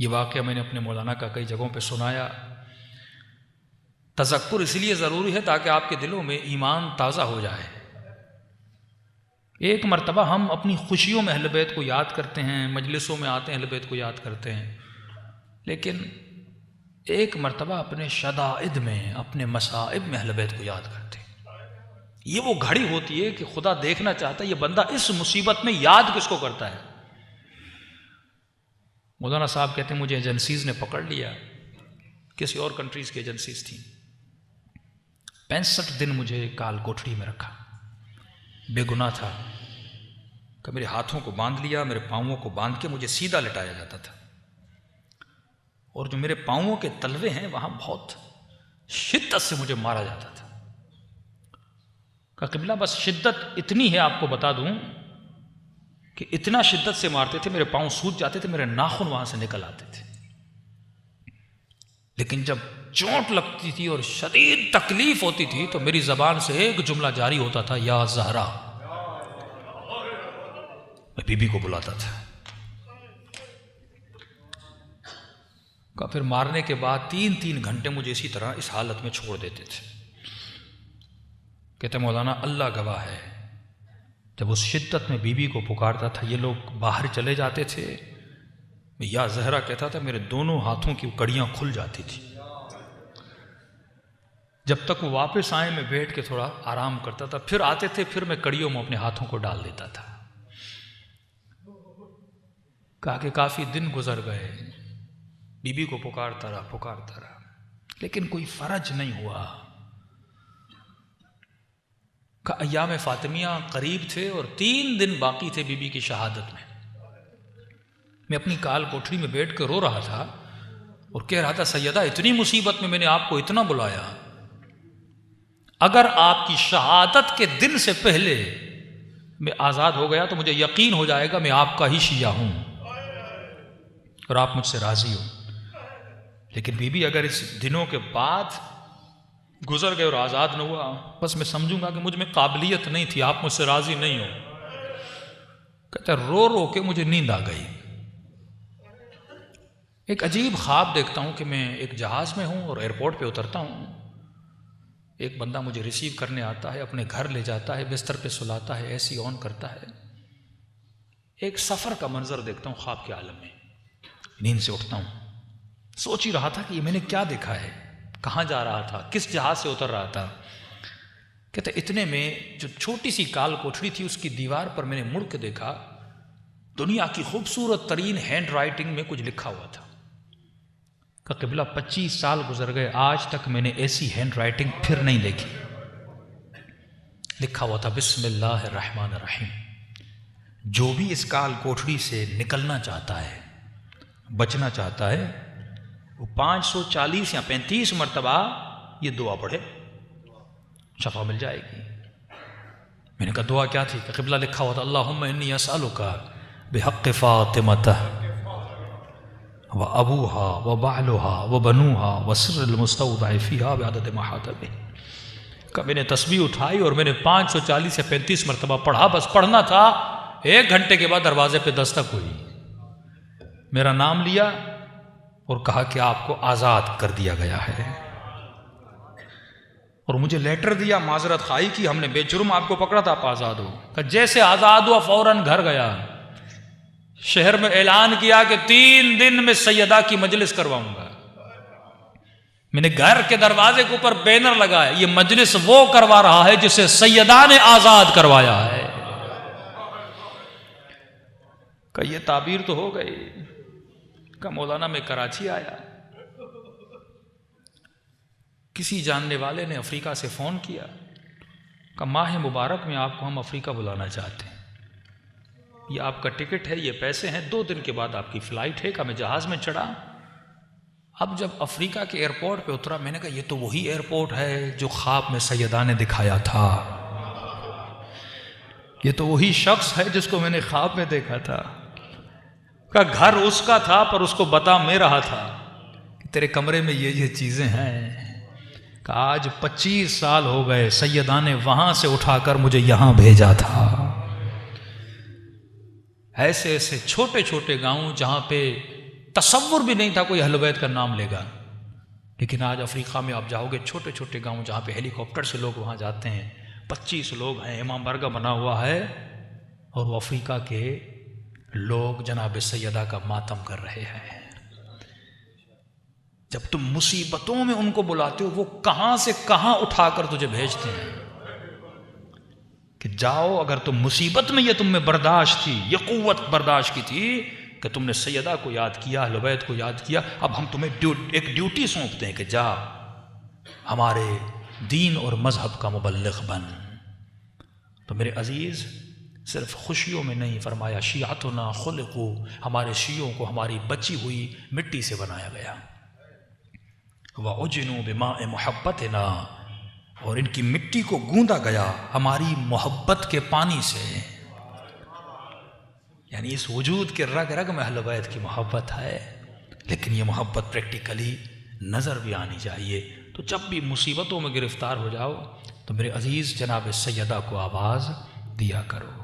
یہ واقعہ میں نے اپنے مولانا کا کئی جگہوں پہ سنایا. تذکر اس لیے ضروری ہے تاکہ آپ کے دلوں میں ایمان تازہ ہو جائے. ایک مرتبہ ہم اپنی خوشیوں میں اہل بیت کو یاد کرتے ہیں، مجلسوں میں آتے ہیں اہل بیت کو یاد کرتے ہیں، لیکن ایک مرتبہ اپنے شدائد میں، اپنے مصائب میں اہل بیت کو یاد کرتے ہیں. یہ وہ گھڑی ہوتی ہے کہ خدا دیکھنا چاہتا ہے یہ بندہ اس مصیبت میں یاد کس کو کرتا ہے. مولانا صاحب کہتے ہیں مجھے ایجنسیز نے پکڑ لیا، کسی اور کنٹریز کی ایجنسیز تھیں. 65 دن مجھے کال کوٹڑی میں رکھا، بے گناہ تھا. کہ میرے ہاتھوں کو باندھ لیا، میرے پاؤں کو باندھ کے مجھے سیدھا لٹایا جاتا تھا، اور جو میرے پاؤں کے تلوے ہیں وہاں بہت شدت سے مجھے مارا جاتا تھا. کہ قبلہ بس شدت اتنی ہے آپ کو بتا دوں کہ اتنا شدت سے مارتے تھے میرے پاؤں سوج جاتے تھے، میرے ناخن وہاں سے نکل آتے تھے. لیکن جب چوٹ لگتی تھی اور شدید تکلیف ہوتی تھی تو میری زبان سے ایک جملہ جاری ہوتا تھا، یا زہرا. میں بی بی کو بلاتا تھا. کہ پھر مارنے کے بعد 3 گھنٹے مجھے اسی طرح اس حالت میں چھوڑ دیتے تھے. کہتے مولانا اللہ گواہ ہے، جب اس شدت میں بی بی کو پکارتا تھا یہ لوگ باہر چلے جاتے تھے، میں یا زہرا کہتا تھا، میرے دونوں ہاتھوں کی کڑیاں کھل جاتی تھی. جب تک وہ واپس آئے میں بیٹھ کے تھوڑا آرام کرتا تھا، پھر آتے تھے، پھر میں کڑیوں میں اپنے ہاتھوں کو ڈال دیتا تھا. کہا کہ کافی دن گزر گئے، بی بی کو پکارتا رہا لیکن کوئی فرج نہیں ہوا. کہ ایام فاطمیہ قریب تھے اور 3 دن باقی تھے بی بی کی شہادت میں. میں اپنی کال کوٹری میں بیٹھ کے رو رہا تھا اور کہہ رہا تھا سیدہ اتنی مصیبت میں نے آپ کو اتنا بلایا، اگر آپ کی شہادت کے دن سے پہلے میں آزاد ہو گیا تو مجھے یقین ہو جائے گا میں آپ کا ہی شیعہ ہوں اور آپ مجھ سے راضی ہو. لیکن بی بی اگر اس دنوں کے بعد گزر گئے اور آزاد نہ ہوا، بس میں سمجھوں گا کہ مجھ میں قابلیت نہیں تھی، آپ مجھ سے راضی نہیں ہو. کہتا رو رو کے مجھے نیند آ گئی. ایک عجیب خواب دیکھتا ہوں کہ میں ایک جہاز میں ہوں اور ایئرپورٹ پہ اترتا ہوں، ایک بندہ مجھے ریسیو کرنے آتا ہے، اپنے گھر لے جاتا ہے، بستر پہ سلاتا ہے، ایسی آن کرتا ہے. ایک سفر کا منظر دیکھتا ہوں خواب کے عالم میں. نیند سے اٹھتا ہوں، سوچ ہی رہا تھا کہ یہ میں نے کیا دیکھا ہے، کہاں جا رہا تھا، کس جہاز سے اتر رہا تھا. کہتے اتنے میں جو چھوٹی سی کال کوٹڑی تھی اس کی دیوار پر میں نے مڑ کے دیکھا، دنیا کی خوبصورت ترین ہینڈ رائٹنگ میں کچھ لکھا ہوا تھا. کہ قبلہ 25 سال گزر گئے، آج تک میں نے ایسی ہینڈ رائٹنگ پھر نہیں دیکھی. لکھا ہوا تھا بسم اللہ الرحمن الرحیم. جو بھی اس کال کوٹڑی سے نکلنا چاہتا ہے، بچنا چاہتا ہے، وہ 540 یا 35 مرتبہ یہ دعا پڑھے، شفا مل جائے گی. میں نے کہا دعا کیا تھی؟ کہ قبلہ لکھا ہوا تھا اللہم انی اسألک بحق فاطمہ وابوها وبعلها وبنوها وسر المستودع فيها بعدد ما حاط به. کہ میں نے تسبیح اٹھائی اور میں نے 540 یا 35 مرتبہ پڑھا، بس پڑھنا تھا. 1 گھنٹے کے بعد دروازے پہ دستک ہوئی، میرا نام لیا اور کہا کہ آپ کو آزاد کر دیا گیا ہے، اور مجھے لیٹر دیا، معذرت خواہی کی، ہم نے بے جرم آپ کو پکڑا تھا، آپ آزاد ہو. کہ جیسے آزاد ہوا فوراً گھر گیا، شہر میں اعلان کیا کہ 3 دن میں سیدہ کی مجلس کرواؤں گا. میں نے گھر کے دروازے کے اوپر بینر لگایا، یہ مجلس وہ کروا رہا ہے جسے سیدہ نے آزاد کروایا ہے. کہ یہ تعبیر تو ہو گئی. کہ مولانا میں کراچی آیا، کسی جاننے والے نے افریقہ سے فون کیا کہ ماہ مبارک میں آپ کو ہم افریقہ بلانا چاہتے ہیں، یہ آپ کا ٹکٹ ہے، یہ پیسے ہیں، 2 دن کے بعد آپ کی فلائٹ ہے. کہ میں جہاز میں چڑھا. اب جب افریقہ کے ایئرپورٹ پہ اترا، میں نے کہا یہ تو وہی ایئرپورٹ ہے جو خواب میں سیدہ نے دکھایا تھا، یہ تو وہی شخص ہے جس کو میں نے خواب میں دیکھا تھا. کہ گھر اس کا تھا پر اس کو بتا میں رہا تھا کہ تیرے کمرے میں یہ چیزیں ہیں. کہ آج 25 سال ہو گئے، سیدہ نے وہاں سے اٹھا کر مجھے یہاں بھیجا تھا. ایسے ایسے چھوٹے چھوٹے گاؤں جہاں پہ تصور بھی نہیں تھا کوئی اہل بیت کا نام لے گا. لیکن آج افریقہ میں آپ جاؤ گے چھوٹے چھوٹے گاؤں جہاں پہ ہیلی کاپٹر سے لوگ وہاں جاتے ہیں، 25 لوگ ہیں، امام بارگاہ بنا ہوا ہے، اور وہ افریقہ کے لوگ جناب سیدہ کا ماتم کر رہے ہیں. جب تم مصیبتوں میں ان کو بلاتے ہو وہ کہاں سے کہاں اٹھا کر تجھے بھیجتے ہیں کہ جاؤ. اگر تم مصیبت میں یہ تم میں برداشت تھی، یہ قوت برداشت کی تھی کہ تم نے سیدہ کو یاد کیا، اہل بیت کو یاد کیا، اب ہم تمہیں ایک ڈیوٹی سونپتے ہیں کہ جا ہمارے دین اور مذہب کا مبلغ بن. تو میرے عزیز صرف خوشیوں میں نہیں، فرمایا شیعتنا خلقوا، ہمارے شیعوں کو ہماری بچی ہوئی مٹی سے بنایا گیا. وَعُجِنُوا بِمَاءِ مُحَبَّتِنَا، اور ان کی مٹی کو گوندا گیا ہماری محبت کے پانی سے. یعنی اس وجود کے رگ رگ میں اہل بیت کی محبت ہے، لیکن یہ محبت پریکٹیکلی نظر بھی آنی چاہیے. تو جب بھی مصیبتوں میں گرفتار ہو جاؤ تو میرے عزیز جناب سیدہ کو آواز دیا کرو.